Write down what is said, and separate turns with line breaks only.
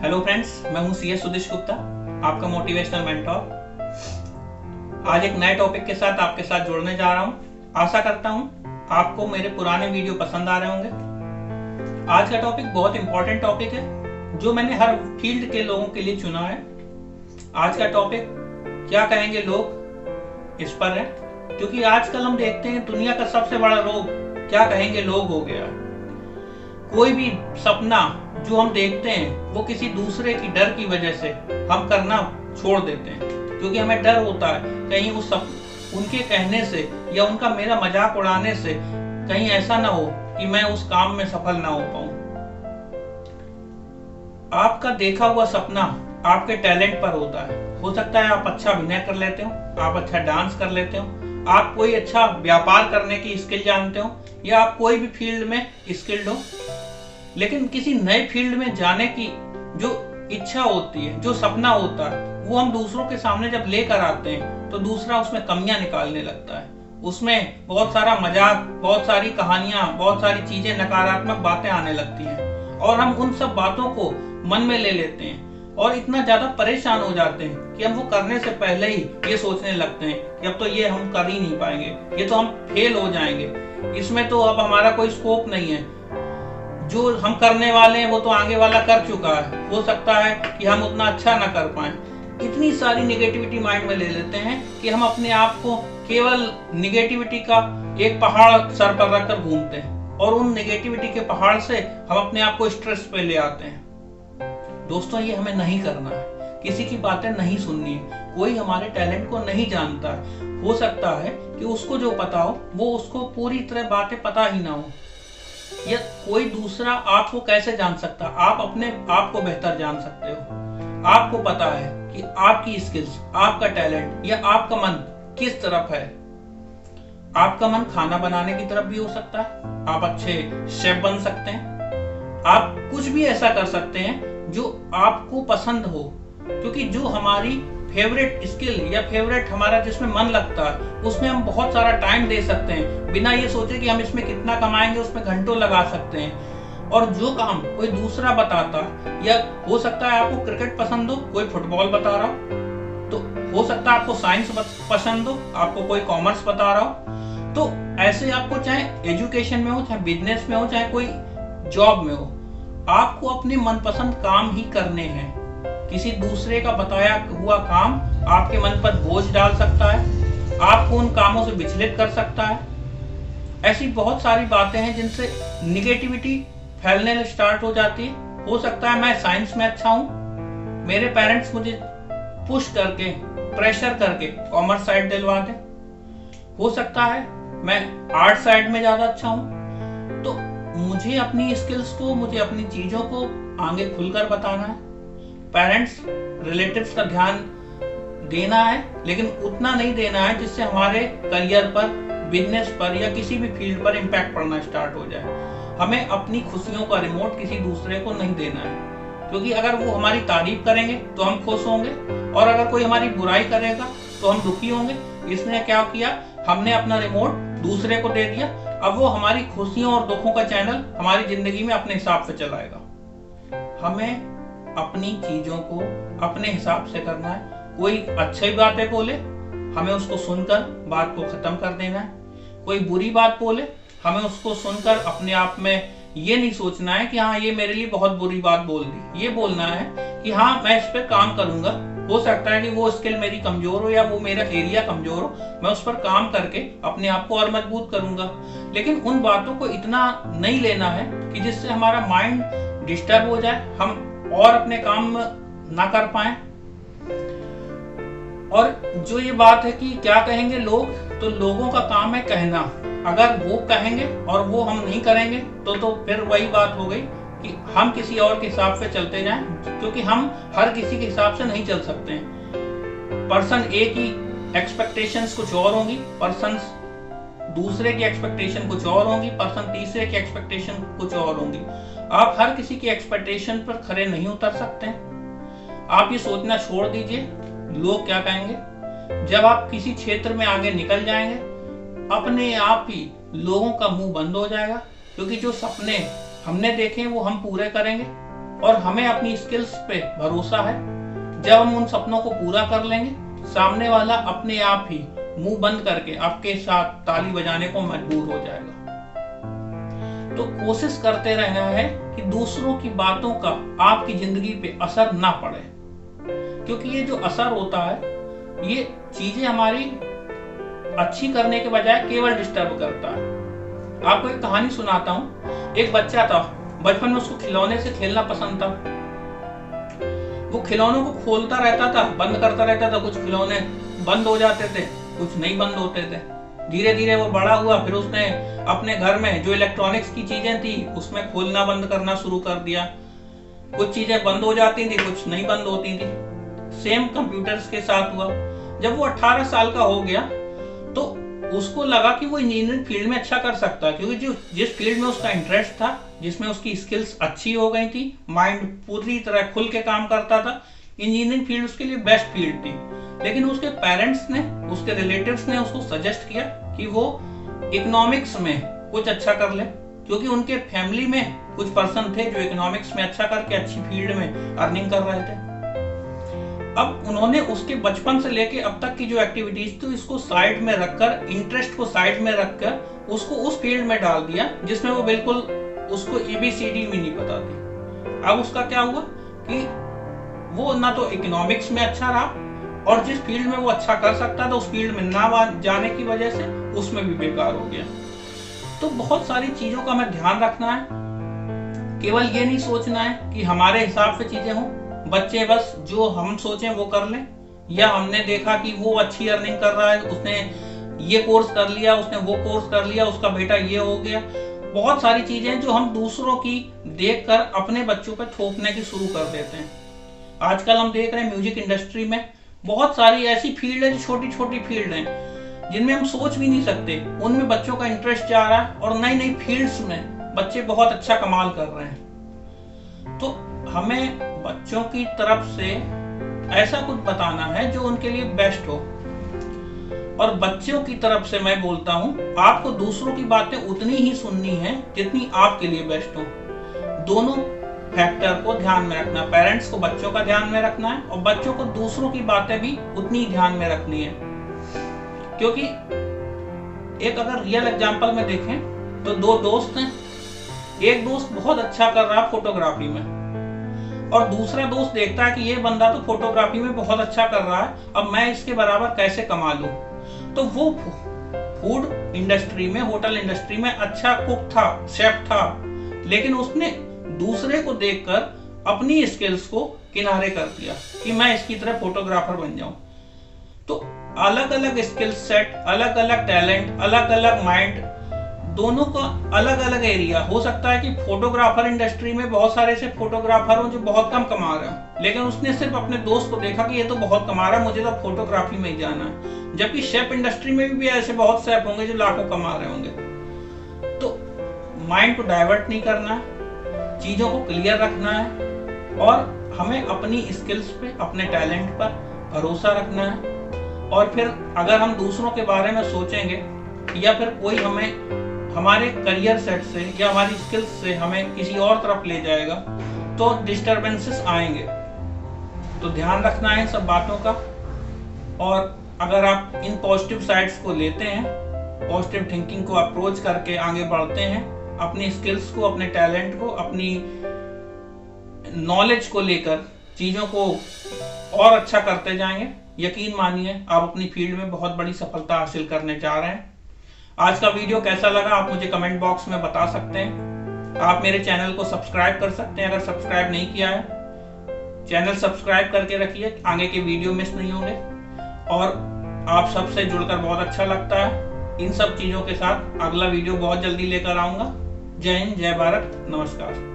Hello friends, मैं हूं CS Sudesh Gupta, आपका मोटिवेशनल मेंटोर। आज एक नए टॉपिक के साथ आपके साथ जुड़ने जा रहा हूं। आशा करता हूं आपको मेरे पुराने वीडियो पसंद आ रहे होंगे। आज का टॉपिक बहुत इंपॉर्टेंट टॉपिक है जो मैंने हर फील्ड के लोगों के लिए चुना है। आज का टॉपिक क्या कहेंगे लोग इस पर है, क्योंकि आजकल हम देखते हैं दुनिया का सबसे बड़ा रोग क्या कहेंगे लोग हो गया। कोई भी सपना जो हम देखते हैं वो किसी दूसरे की डर की वजह से हम करना छोड़ देते हैं, क्योंकि हमें डर होता है कहीं उनके कहने से या उनका मेरा मजाक उड़ाने से कहीं ऐसा ना हो कि मैं उस काम में सफल ना हो पाऊं। आपका देखा हुआ सपना आपके टैलेंट पर होता है। हो सकता है आप अच्छा अभिनय कर लेते हो, आप अच्छा डांस कर लेते हो, आप कोई अच्छा व्यापार करने की स्किल जानते हो, या आप कोई भी फील्ड में स्किल्ड हो। लेकिन किसी नए फील्ड में जाने की जो इच्छा होती है, जो सपना होता है, वो हम दूसरों के सामने जब लेकर आते हैं तो दूसरा उसमें कमियां निकालने लगता है। उसमें बहुत सारा मजाक, बहुत सारी कहानियां, बहुत सारी चीजें, नकारात्मक बातें आने लगती हैं और हम उन सब बातों को मन में ले लेते हैं और इतना ज्यादा परेशान हो जाते हैं कि हम वो करने से पहले ही ये सोचने लगते हैं कि अब तो ये हम कर ही नहीं पाएंगे, ये तो हम फेल हो जाएंगे, इसमें तो अब हमारा कोई स्कोप नहीं है, जो हम करने वाले हैं वो तो आगे वाला कर चुका है, हो सकता है कि हम उतना अच्छा ना कर पाए। इतनी सारी नेगेटिविटी माइंड में ले लेते हैं कि हम अपने आप को केवल नेगेटिविटी का एक पहाड़ सर पर रखकर घूमते हैं और उन नेगेटिविटी के पहाड़ से हम अपने आप को स्ट्रेस पे ले आते हैं। दोस्तों, ये हमें नहीं करना है, किसी की बातें नहीं सुननी है। कोई हमारे टैलेंट को नहीं जानता है। हो सकता है कि उसको जो पता हो वो उसको पूरी तरह बातें पता ही ना हो, या कोई दूसरा आपको कैसे जान सकता। आप अपने आप को बेहतर जान सकते हो। आपको पता है कि आपकी स्किल्स, आपका टैलेंट या आपका मन किस तरफ है। आपका मन खाना बनाने की तरफ भी हो सकता है, आप अच्छे शेफ बन सकते हैं, आप कुछ भी ऐसा कर सकते हैं जो आपको पसंद हो, क्योंकि जो हमारी फेवरेट स्किल या फेवरेट हमारा जिसमें मन लगता है उसमें हम बहुत सारा टाइम दे सकते हैं, बिना ये सोचे कि हम इसमें कितना कमाएंगे, उसमें घंटों लगा सकते हैं। और जो काम कोई दूसरा बताता, या हो सकता है आपको क्रिकेट पसंद हो, कोई फुटबॉल बता रहा हो, तो हो सकता है आपको साइंस पसंद हो, आपको कोई कॉमर्स बता रहा हो। तो ऐसे आपको चाहे एजुकेशन में हो, चाहे बिजनेस में हो, चाहे कोई जॉब में हो, आपको अपने मनपसंद काम ही करने हैं। किसी दूसरे का बताया हुआ काम आपके मन पर बोझ डाल सकता है, आपको उन कामों से विचलित कर सकता है। ऐसी बहुत सारी बातें हैं जिनसे निगेटिविटी फैलने स्टार्ट हो जाती है। हो सकता है मैं साइंस में अच्छा हूं, मेरे पेरेंट्स मुझे पुश करके, प्रेशर करके कॉमर्स साइड दिलवा दें। हो सकता है मैं आर्ट साइड में ज्यादा अच्छा हूं, तो मुझे अपनी स्किल्स को, मुझे अपनी चीजों को आगे खुलकर बताना है। पेरेंट्स, रिलेटिव्स का ध्यान देना है, लेकिन उतना नहीं देना है जिससे हमारे करियर पर, बिजनेस पर या किसी भी फील्ड पर इम्पैक्ट पड़ना स्टार्ट हो जाए। हमें अपनी खुशियों का रिमोट किसी दूसरे को नहीं देना है, क्योंकि अगर वो हमारी तारीफ करेंगे तो हम खुश होंगे, और अगर कोई हमारी बुराई करेगा तो हम दुखी होंगे। इसने क्या किया, हमने अपना रिमोट दूसरे को दे दिया। अब वो हमारी खुशियों और दुखों का चैनल हमारी जिंदगी में अपने हिसाब से चलाएगा। हमें अपनी चीजों को अपने हिसाब से करना है। कोई अच्छी बातें बोले, हमें उसको सुनकर बात को खत्म कर देना है। कोई बुरी बात बोले, हमें उसको सुनकर अपने आप में ये नहीं सोचना है कि हाँ, ये मेरे लिए बहुत बुरी बात बोल दी। ये बोलना है कि हाँ, मैं इस पर काम करूंगा। हो सकता है कि वो स्किल मेरी कमजोर हो या वो मेरा एरिया कमजोर हो, मैं उस पर काम करके अपने आप को और मजबूत करूंगा। लेकिन उन बातों को इतना नहीं लेना है कि जिससे हमारा माइंड डिस्टर्ब हो जाए, हम और अपने काम ना कर पाए। और जो ये बात है कि क्या कहेंगे लोग, तो लोगों का काम है कहना। अगर वो कहेंगे और वो हम नहीं करेंगे तो फिर वही बात हो गई कि हम किसी और के हिसाब से चलते जाएं, क्योंकि हम हर किसी के हिसाब से नहीं चल सकते हैं। पर्सन ए की एक्सपेक्टेशंस कुछ और होंगी, पर्सन दूसरे की एक्सपेक्टेशन कुछ और होंगी, पर्सन तीसरे की एक्सपेक्टेशन कुछ और होंगी। आप हर किसी की एक्सपेक्टेशन पर खरे नहीं उतर सकते हैं। आप ये सोचना छोड़ दीजिए लोग क्या कहेंगे। जब आप किसी क्षेत्र में आगे निकल जाएंगे, अपने आप ही लोगों का मुंह बंद हो जाएगा, क्योंकि जो सपने हमने देखे वो हम पूरे करेंगे और हमें अपनी स्किल्स पे भरोसा है। जब हम उन सपनों को पूरा कर लेंगे, सामने वाला अपने आप ही मुंह बंद करके आपके साथ ताली बजाने को मजबूर हो जाएगा। तो कोशिश करते रहना है कि दूसरों की बातों का आपकी जिंदगी पे असर ना पड़े, क्योंकि ये जो असर होता है ये चीजें हमारी अच्छी करने के बजाय केवल डिस्टर्ब करता है। आपको एक कहानी सुनाता हूँ। एक बच्चा था, बचपन में उसको खिलौने से खेलना पसंद था। वो खिलौनों को खोलता रहता था, बंद करता रहता था। कुछ खिलौने बंद हो जाते थे, कुछ नहीं बंद होते थे। धीरे धीरे वो बड़ा हुआ, फिर उसने अपने घर में जो इलेक्ट्रॉनिक्स की चीजें थी उसमें खोलना बंद करना शुरू कर दिया। कुछ चीजें बंद हो जाती थी, कुछ नहीं बंद होती थी। सेम कंप्यूटर्स के साथ हुआ। जब वो 18 साल का हो गया तो उसको लगा कि वो इंजीनियरिंग फील्ड में अच्छा कर सकता है, क्योंकि जिस फील्ड में उसका इंटरेस्ट था, जिसमें उसकी स्किल्स अच्छी हो गई थी, माइंड पूरी तरह खुल के काम करता था, इंजीनियरिंग फील्ड उसके लिए बेस्ट फील्ड थी। लेकिन उसके पेरेंट्स ने, उसके रिलेटिव्स ने उसको सजेस्ट किया कि वो इकोनॉमिक्स में कुछ अच्छा कर ले, क्योंकि उनके फैमिली में कुछ पर्सन थे जो इकोनॉमिक्स में अच्छा करके अच्छी फील्ड में अर्निंग कर रहे थे। अब उन्होंने उसके बचपन से लेके अब तक की जो एक्टिविटीज थी इसको साइड में रखकर, इंटरेस्ट को साइड में रखकर उसको उस फील्ड में डाल दिया जिसमें वो बिल्कुल उसको ABCD भी नहीं पता थी। अब उसका क्या हुआ कि वो ना तो इकोनॉमिक्स में अच्छा रहा, और जिस फील्ड में वो अच्छा कर सकता था उस फील्ड में ना जाने की वजह से उसमें भी बेकार हो गया। तो बहुत सारी चीजों का हमें ध्यान रखना है। केवल ये नहीं सोचना है कि हमारे हिसाब से चीजें हों, बच्चे बस जो हम सोचें वो कर लें, या हमने देखा कि वो अच्छी अर्निंग कर रहा है, उसने ये कोर्स कर लिया, उसने वो कोर्स कर लिया, उसका बेटा ये हो गया। बहुत सारी चीजें जो हम दूसरों की देखकर अपने बच्चों पर थोपने की शुरू कर देते हैं। आजकल हम देख रहे हैं म्यूजिक इंडस्ट्री में बहुत सारी ऐसी फील्ड है, छोटी छोटी फील्ड हैं जिनमें हम सोच भी नहीं सकते, उनमें बच्चों का इंटरेस्ट जा रहा है और नई नई फील्ड्स में बच्चे बहुत अच्छा कमाल कर रहे हैं। तो हमें बच्चों की तरफ से ऐसा कुछ बताना है जो उनके लिए बेस्ट हो, और बच्चों की तरफ से मैं बोलता हूं आपको दूसरों की बातें उतनी ही सुननी है जितनी आपके लिए बेस्ट हो। दोनों फैक्टर को ध्यान में रखना, पेरेंट्स को बच्चों का ध्यान में रखना है और बच्चों को दूसरों की बातें भी उतनी ध्यान में रखनी है। क्योंकि एक अगर रियल एग्जांपल में देखें तो दो दोस्त हैं, एक दोस्त बहुत अच्छा कर रहा है फोटोग्राफी में, और दूसरा दोस्त देखता है कि ये बंदा तो फोटोग्राफी में बहुत अच्छा कर रहा है, अब मैं इसके बराबर कैसे कमा लूं। तो वो फूड इंडस्ट्री में, होटल इंडस्ट्री में अच्छा कुक था, शेफ था, लेकिन उसने दूसरे को देखकर अपनी स्किल्स को किनारे कर दिया कि मैं इसकी तरह फोटोग्राफर बन जाऊं। तो अलग अलग स्किल सेट, अलग अलग टैलेंट, अलग अलग माइंड, दोनों का अलग अलग एरिया। हो सकता है कि फोटोग्राफर इंडस्ट्री में बहुत सारे ऐसे फोटोग्राफर हो जो बहुत कम कमा रहे हो, लेकिन उसने सिर्फ अपने दोस्त को देखा कि ये तो बहुत कमा रहा है, मुझे तो फोटोग्राफी में ही जाना है। जबकि शेफ इंडस्ट्री में भी ऐसे बहुत शेफ होंगे जो लाखों कमा रहे होंगे। तो माइंड को डाइवर्ट नहीं करना, चीजों को क्लियर रखना है, और हमें अपनी स्किल्स पे, अपने टैलेंट पर भरोसा रखना है। और फिर अगर हम दूसरों के बारे में सोचेंगे या फिर कोई हमें हमारे करियर सेट से या हमारी स्किल्स से हमें किसी और तरफ ले जाएगा तो डिस्टर्बेंसेस आएंगे। तो ध्यान रखना है इन सब बातों का। और अगर आप इन पॉजिटिव साइड्स को लेते हैं, पॉजिटिव थिंकिंग को अप्रोच करके आगे बढ़ते हैं, अपनी स्किल्स को, अपने टैलेंट को, अपनी नॉलेज को लेकर चीजों को और अच्छा करते जाएंगे, यकीन मानिए आप अपनी फील्ड में बहुत बड़ी सफलता हासिल करने जा रहे हैं। आज का वीडियो कैसा लगा आप मुझे कमेंट बॉक्स में बता सकते हैं। आप मेरे चैनल को सब्सक्राइब कर सकते हैं अगर सब्सक्राइब नहीं किया है। चैनल सब्सक्राइब करके रखिए, आगे के वीडियो मिस नहीं होंगे। और आप सबसे जुड़कर बहुत अच्छा लगता है। इन सब चीजों के साथ अगला वीडियो बहुत जल्दी लेकर आऊंगा। जय हिंद, जय भारत, नमस्कार।